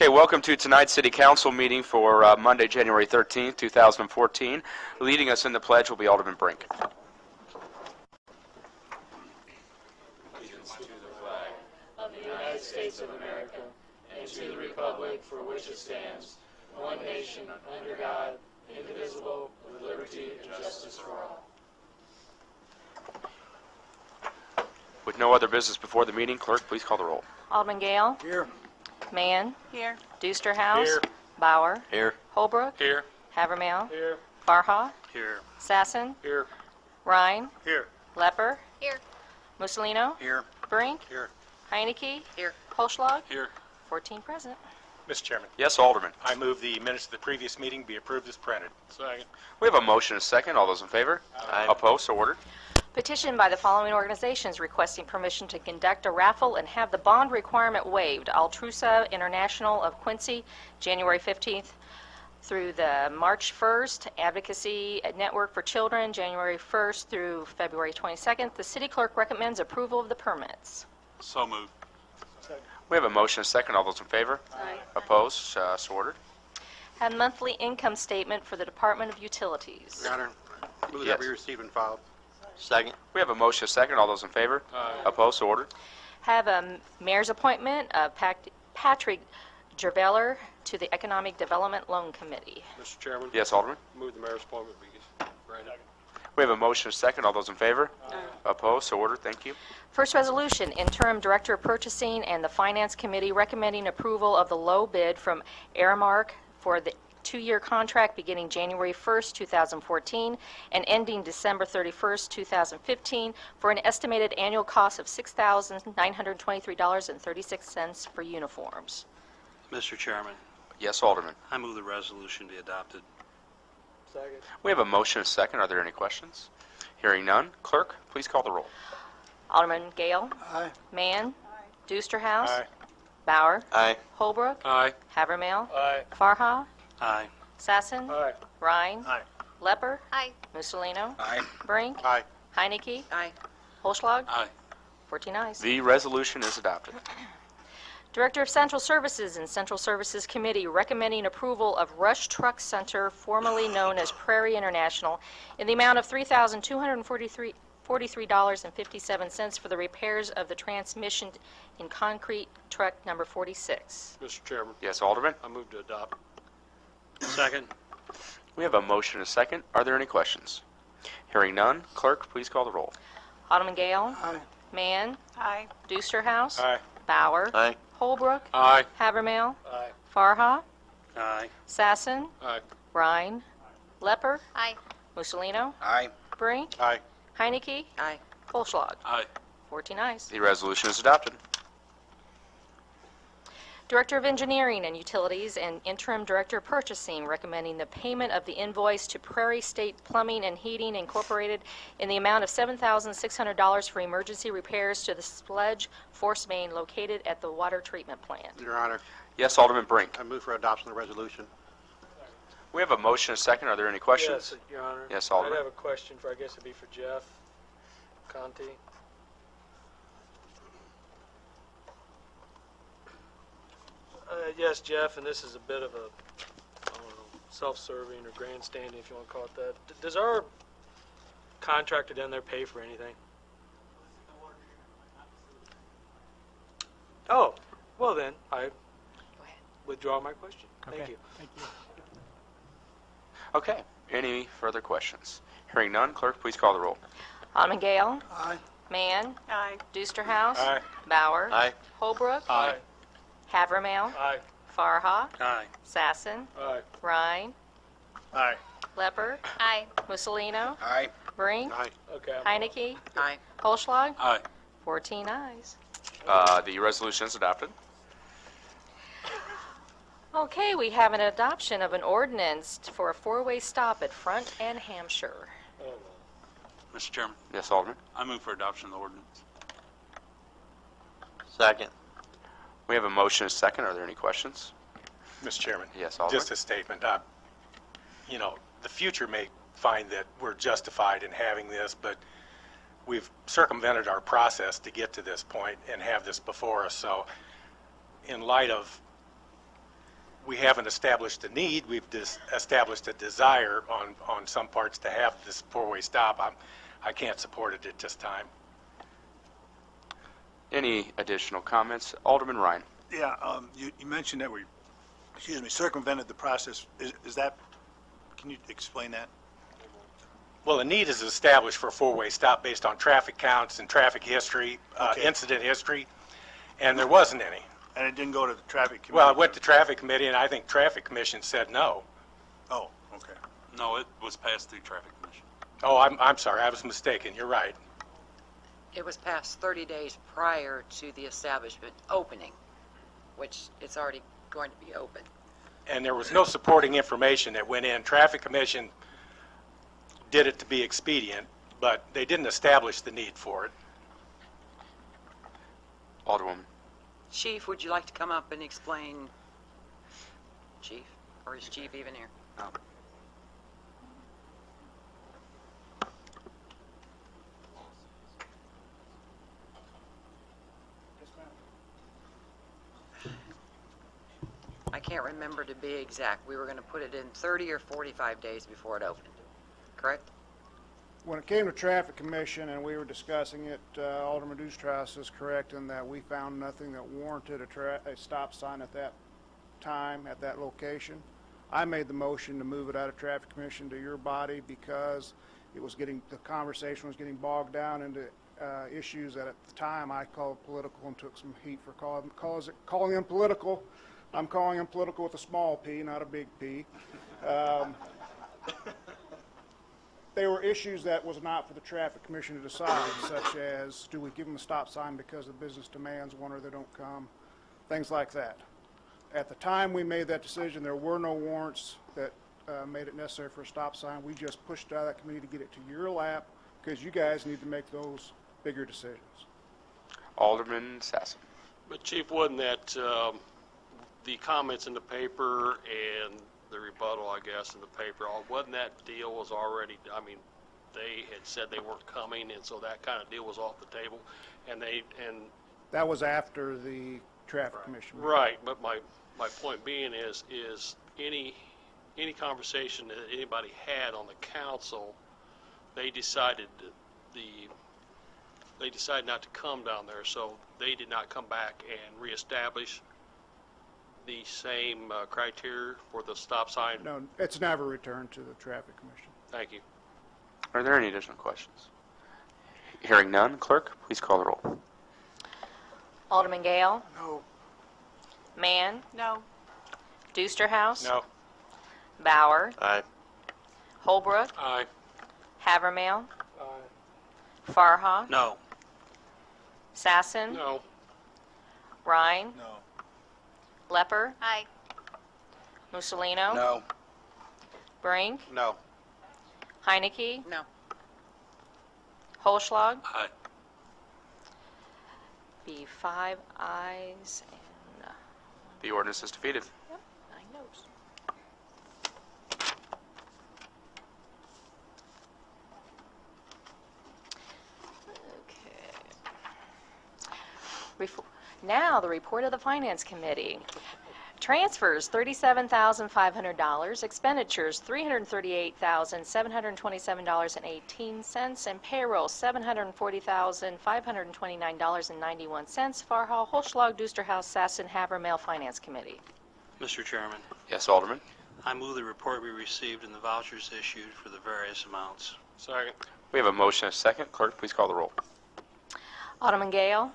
Okay, welcome to tonight's City Council meeting for Monday, January 13th, 2014. Leading us in the pledge will be Alderman Brink. Allegiance to the flag of the United States of America and to the republic for which it stands, one nation under God, indivisible, with liberty and justice for all. With no other business before the meeting, clerk, please call the roll. Alderman Gale. Here. Mann. Here. Dusterhouse. Here. Bauer. Here. Holbrook. Here. Havermill. Here. Farha. Here. Sasson. Here. Rhine. Here. Lepper. Here. Mussolino. Here. Brink. Here. Heineke. Here. Holschlag. Here. 14 present. Mr. Chairman, Yes, Alderman. I move the minutes of the previous meeting be approved as printed. Second. We have a motion and a second. All those in favor? Aye. Opposed? So ordered. Petition by the following organizations requesting permission to conduct a raffle and have the bond requirement waived. Altrusa International of Quincy, January 15th through the March 1st. Advocacy Network for Children, January 1st through February 22nd. The city clerk recommends approval of the permits. So moved. We have a motion and a second. All those in favor? Aye. Opposed? So ordered. Have monthly income statement for the Department of Utilities. Your Honor, move Yes. that be received and filed. Second. We have a motion and a second. All those in favor? Aye. Opposed? So ordered. Have a mayor's appointment of Patrick Gerbeller to the Economic Development Loan Committee. Mr. Chairman, Yes, Alderman. move the mayor's appointment be granted. We have a motion and a second. All those in favor? Opposed? So ordered. Thank you. First resolution, interim director of purchasing and the finance committee recommending approval of the low bid from Aramark for the two-year contract beginning January 1st, 2014 and ending December 31st, 2015 for an estimated annual cost of $6,923.36 for uniforms. Mr. Chairman, Yes, Alderman. I move the resolution be adopted. Second. We have a motion and a second. Are there any questions? Hearing none. Clerk, please call the roll. Alderman Gale. Aye. Mann. Dusterhouse. Aye. Bauer. Aye. Holbrook. Aye. Havermill. Aye. Farha. Aye. Sasson. Aye. Rhine. Aye. Lepper. Aye. Mussolino. Aye. Brink. Aye. Heineke. Aye. Holschlag. Aye. 14 ayes. The resolution is adopted. Director of Central Services and Central Services Committee recommending approval of Rush Truck Center, formerly known as Prairie International, in the amount of $3,243.57 for the repairs of the transmission in concrete truck number 46. Mr. Chairman, Yes, Alderman. I move to adopt. Second. We have a motion and a second. Are there any questions? Hearing none. Clerk, please call the roll. Alderman Gale. Aye. Mann. Aye. Dusterhouse. Aye. Bauer. Aye. Holbrook. Aye. Havermill. Aye. Farha. Aye. Sasson. Aye. Rhine. Lepper. Aye. Mussolino. Aye. Brink. Aye. Heineke. Aye. Holschlag. Aye. 14 ayes. The resolution is adopted. Director of Engineering and Utilities and Interim Director of Purchasing recommending the payment of the invoice to Prairie State Plumbing and Heating Incorporated in the amount of $7,600 for emergency repairs to the sludge force main located at the water treatment plant. Your Honor, Yes, Alderman Brink. I move for adoption of the resolution. We have a motion and a second. Are there any questions? Yes, Your Honor. Yes, I'd Alderman. have a question for, I guess it'd be for Jeff Conti. Yes, Jeff, and this is a bit of a, I don't know, self-serving or grandstanding, if you want to call it that. Does our contractor down there pay for anything? Oh, well then, I withdraw my question. Thank you. Okay. Any further questions? Hearing none. Clerk, please call the roll. Alderman Gale. Aye. Mann. Aye. Dusterhouse. Aye. Bauer. Aye. Holbrook. Aye. Havermill. Aye. Farha. Aye. Sasson. Aye. Rhine. Aye. Lepper. Aye. Mussolino. Aye. Brink. Aye. Okay. Heineke. Aye. Holschlag. Aye. 14 ayes. The resolution is adopted. Okay, we have an adoption of an ordinance for a four-way stop at Front and Hampshire. Mr. Chairman, Yes, Alderman. I move for adoption of the ordinance. Second. We have a motion and a second. Are there any questions? Mr. Chairman. Yes, Alderman. Just a statement. The future may find that we're justified in having this, but we've circumvented our process to get to this point and have this before us. So in light of we haven't established a need. We've established a desire on some parts to have this four-way stop. I can't support it at this time. Any additional comments? Alderman Ryan. Yeah, you mentioned that we, circumvented the process. Is that, can you explain that? Well, a need is established for a four-way stop based on traffic counts and traffic history, Okay. incident history, and there wasn't any. And it didn't go to the traffic committee? Well, it went to traffic committee, and I think traffic commission said no. Oh, okay. No, it was passed through Traffic Commission. Oh, I'm sorry, I was mistaken. You're right. It was passed 30 days prior to the establishment opening, which it's already going to be open. And there was no supporting information that went in. Traffic commission did it to be expedient, but they didn't establish the need for it. Alderwoman. Chief, would you like to come up and explain? Chief? Or is Chief even here? No. I can't remember to be exact. We were going to put it in 30 or 45 days before it opened, correct? When it came to Traffic Commission and we were discussing it, Alderman Doostrauss is correct in that we found nothing that warranted a stop sign at that time, at that location. I made the motion to move it out of Traffic Commission to your body because the conversation was getting bogged down into issues that at the time I called political and took some heat for calling them political. I'm calling them political with a small p, not a big P. They were issues that was not for the Traffic Commission to decide, such as do we give them a stop sign because the business demands one or they don't come, things like that. At the time we made that decision, there were no warrants that made it necessary for a stop sign. We just pushed it out of that committee to get it to your lap because you guys need to make those bigger decisions. Alderman Sassen. But Chief, wasn't that the comments in the paper and the rebuttal, I guess, in the paper, wasn't that deal was already, I mean, they had said they weren't coming, and so that kind of deal was off the table, and That was after the Traffic Commission meeting. right, but my point being is any conversation that anybody had on the council, they decided not to come down there, so they did not come back and reestablish the same criteria for the stop sign? No, it's never returned to the Traffic Commission. Thank you. Are there any additional questions? Hearing none, clerk, please call the roll. Alderman Gale. No. Mann. No. Doosterhouse. No. Bauer. Aye. Holbrook. Aye. Havermill. Farha. No. Sassen. No. Rhine. No. Lepper. Aye. Mussolino. No. Brink. No. Heineke. No. Holschlag. Aye. Be 5 ayes and The ordinance is defeated. 9 noes. Okay. Now, the report of the Finance Committee. Transfers, $37,500. Expenditures, $338,727.18. And payroll, $740,529.91. Farhall, Holschlag, Doosterhouse, Sassen, Havermill, Finance Committee. Mr. Chairman, Yes, Alderman. I move the report be received and the vouchers issued for the various amounts. Second. We have a motion and a second. Clerk, please call the roll. Alderman Gale.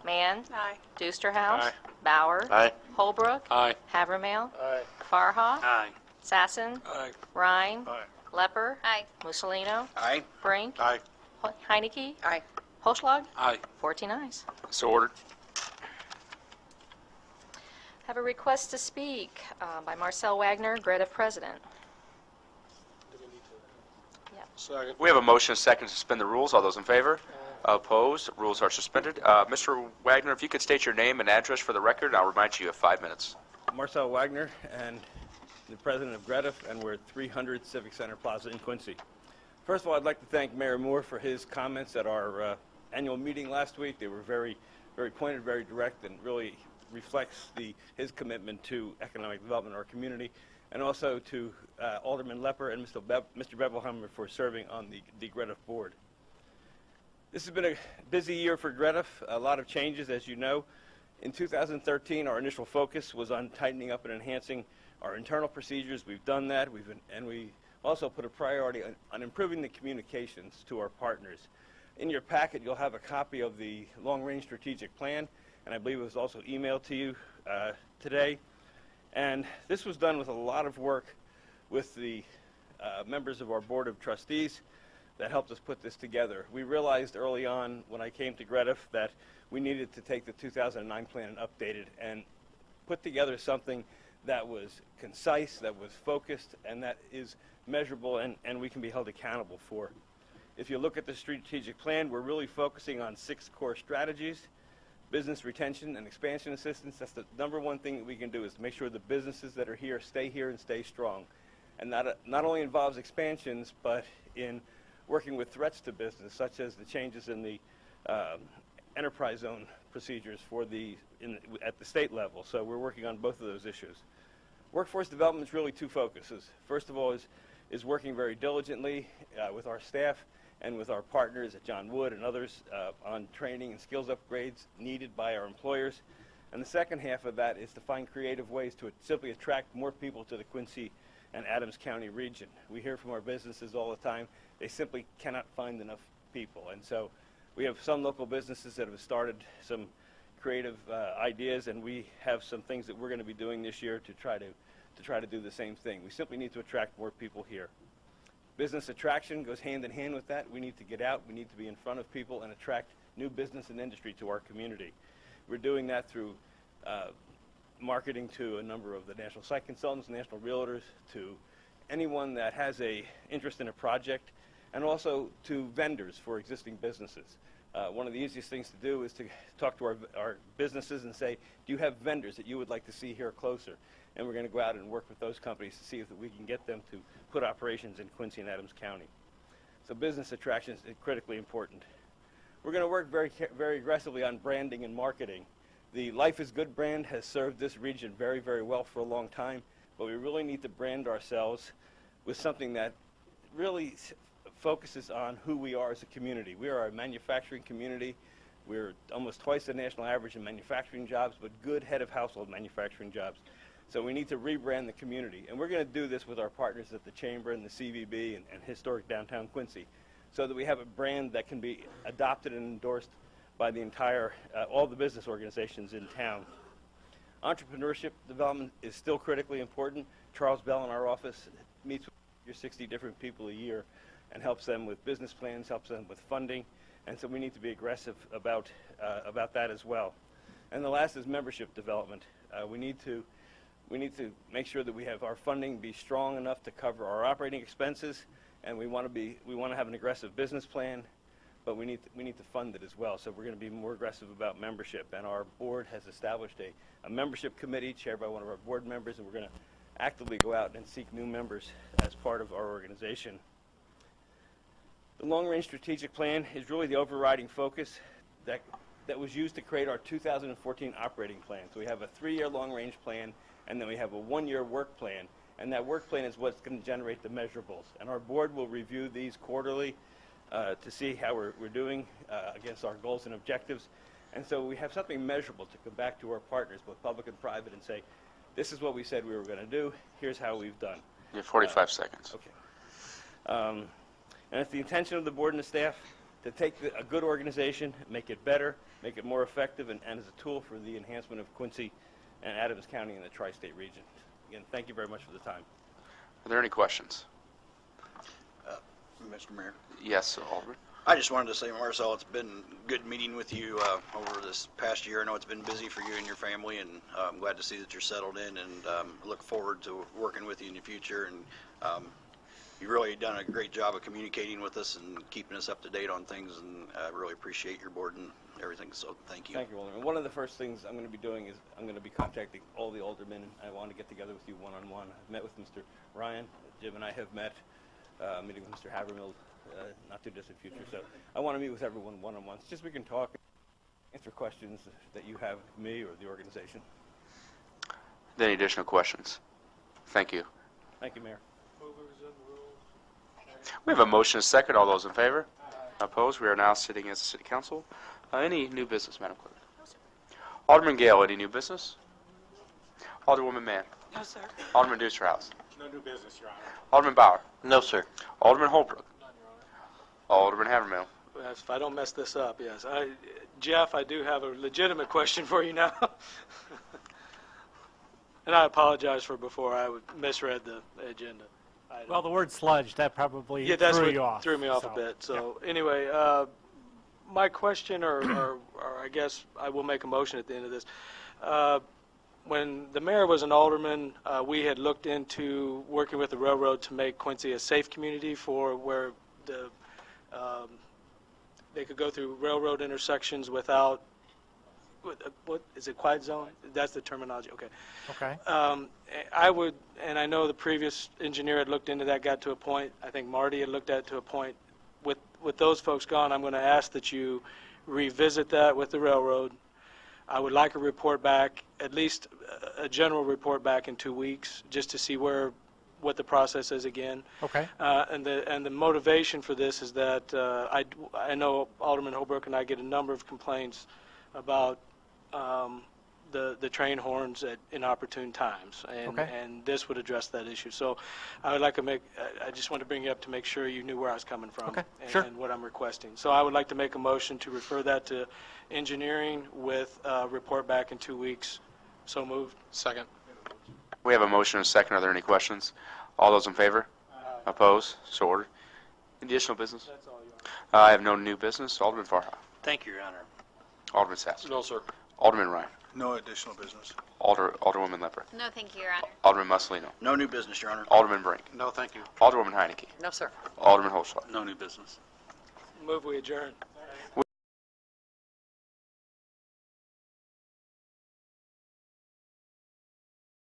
Mann. Aye. Doosterhouse. Aye. Bauer. Aye. Holbrook. Aye. Havermill. Aye. Farha. Aye. Sassen. Aye. Rhine. Aye. Lepper. Mussolino. Aye. Brink. Aye. Heineke. Aye. Holschlag. Aye. 14 ayes. So ordered. Have a request to speak by Marcel Wagner, Greta President. Second. We have a motion and a second to suspend the rules. All those in favor? Opposed? Rules are suspended. Mr. Wagner, if you could state your name and address for the record, I'll remind you have 5 minutes. Marcel Wagner, and the president of Greta, and we're at 300 Civic Center Plaza in Quincy. First of all, I'd like to thank Mayor Moore for his comments at our annual meeting last week. They were very, very pointed, very direct, and really reflects his commitment to economic development in our community, and also to Alderman Lepper and Mr. Bebelheimer for serving on the Grediff board. This has been a busy year for Grediff, a lot of changes, as you know. In 2013, our initial focus was on tightening up and enhancing our internal procedures. We've done that, and we also put a priority on improving the communications to our partners. In your packet, you'll have a copy of the long-range strategic plan, and I believe it was also emailed to you today. And this was done with a lot of work with the members of our Board of Trustees that helped us put this together. We realized early on when I came to Grediff that we needed to take the 2009 plan and update it and put together something that was concise, that was focused, and that is measurable and we can be held accountable for. If you look at the strategic plan, we're really focusing on 6 core strategies. Business retention and expansion assistance, that's the number one thing that we can do, is to make sure the businesses that are here and stay strong. And that not only involves expansions, but in working with threats to business, such as the changes in the enterprise zone procedures for at the state level. So we're working on both of those issues. Workforce development is really 2 focuses. First of all is working very diligently with our staff and with our partners at John Wood and others on training and skills upgrades needed by our employers. And the second half of that is to find creative ways to simply attract more people to the Quincy and Adams County region. We hear from our businesses all the time, they simply cannot find enough people. And so we have some local businesses that have started some creative ideas, and we have some things that we're going to be doing this year to try to do the same thing. We simply need to attract more people here. Business attraction goes hand in hand with that. We need to get out, we need to be in front of people and attract new business and industry to our community. We're doing that through marketing to a number of the national site consultants, national realtors, to anyone that has an interest in a project, and also to vendors for existing businesses. One of the easiest things to do is to talk to our businesses and say, do you have vendors that you would like to see here closer? And we're going to go out and work with those companies to see if we can get them to put operations in Quincy and Adams County. So business attraction is critically important. We're going to work very, very aggressively on branding and marketing. The Life is Good brand has served this region very, very well for a long time, but we really need to brand ourselves with something that really focuses on who we are as a community. We are a manufacturing community. We're almost twice the national average in manufacturing jobs, but good head of household manufacturing jobs. So we need to rebrand the community. And we're going to do this with our partners at the Chamber and the CVB and Historic Downtown Quincy, so that we have a brand that can be adopted and endorsed by the entire, all the business organizations in town. Entrepreneurship development is still critically important. Charles Bell in our office meets with your 60 different people a year and helps them with business plans, helps them with funding, and so we need to be aggressive about that as well. And the last is membership development. We need to make sure that we have our funding be strong enough to cover our operating expenses, and we want to have an aggressive business plan, but we need to fund it as well. So we're going to be more aggressive about membership, and our board has established a membership committee chaired by one of our board members, and we're going to actively go out and seek new members as part of our organization. The long-range strategic plan is really the overriding focus that was used to create our 2014 operating plan. So we have a 3-year long-range plan, and then we have a 1-year work plan, and that work plan is what's going to generate the measurables. And our board will review these quarterly to see how we're doing against our goals and objectives. And so we have something measurable to come back to our partners, both public and private, and say, this is what we said we were going to do, here's how we've done. You have 45 seconds. Okay. And it's the intention of the board and the staff to take a good organization, make it better, make it more effective, and as a tool for the enhancement of Quincy and Adams County and the tri-state region. Again, thank you very much for the time. Are there any questions? Mr. Mayor. Yes, Alderman. I just wanted to say, Marcel, it's been good meeting with you over this past year. I know it's been busy for you and your family, and I'm glad to see that you're settled in, and look forward to working with you in the future. And you've really done a great job of communicating with us and keeping us up to date on things, and I really appreciate your board and everything, so thank you. Thank you, Alderman. One of the first things I'm going to be doing is I'm going to be contacting all the aldermen, and I want to get together with you one-on-one. I've met with Mr. Ryan. Jim and I have met, meeting with Mr. Havermill, not too distant future. So I want to meet with everyone one-on-one, just so we can talk answer questions that you have of me or the organization. Any additional questions? Thank you. Thank you, Mayor. We have a motion and a second. All those in favor? Opposed? We are now sitting as a city council. Any new business, Madam Clerk? No, sir. Alderman Gale, any new business? Alderwoman Mann? No, sir. Alderman Deusterhouse? No new business, Your Honor. Alderman Bauer? No, sir. Alderman Holbrook? Alderman Havermill? Yes, if I don't mess this up, yes. Jeff, I do have a legitimate question for you now. And I apologize for before I misread the agenda. Well, the word sludge, that probably that's threw what you off. threw me off so, a bit. So anyway, my question, or I guess I will make a motion at the end of this. When the mayor was an alderman, we had looked into working with the railroad to make Quincy a safe community for where they could go through railroad intersections without, what is it, quiet zone? That's the terminology, okay. Okay. And I know the previous engineer had looked into that, got to a point, I think Marty had looked at it to a point. With those folks gone, I'm going to ask that you revisit that with the railroad. I would like a report back, at least a general report back in 2 weeks, just to see what the process is again. Okay. And the motivation for this is that I know Alderman Holbrook and I get a number of complaints about the train horns at inopportune times, and this would address that issue. So I would like to I just want to bring you up to make sure you knew where I was coming from. Okay, and, sure. and what I'm requesting. So I would like to make a motion to refer that to engineering with report back in 2 weeks. So moved. Second. We have a motion and a second. Are there any questions? All those in favor? Opposed? So ordered. Any additional business? That's all you I have no new business. Alderman Farha. Thank you, Your Honor. Alderman Sass. No, sir. Alderman Ryan. No additional business. Alderwoman Lepper. No, thank you, Your Honor. Alderman Mussolino. No new business, Your Honor. Alderman Brink. No, thank you. Alderwoman Heineke. No, sir. Alderman Holschlag. No new business. Move we adjourn.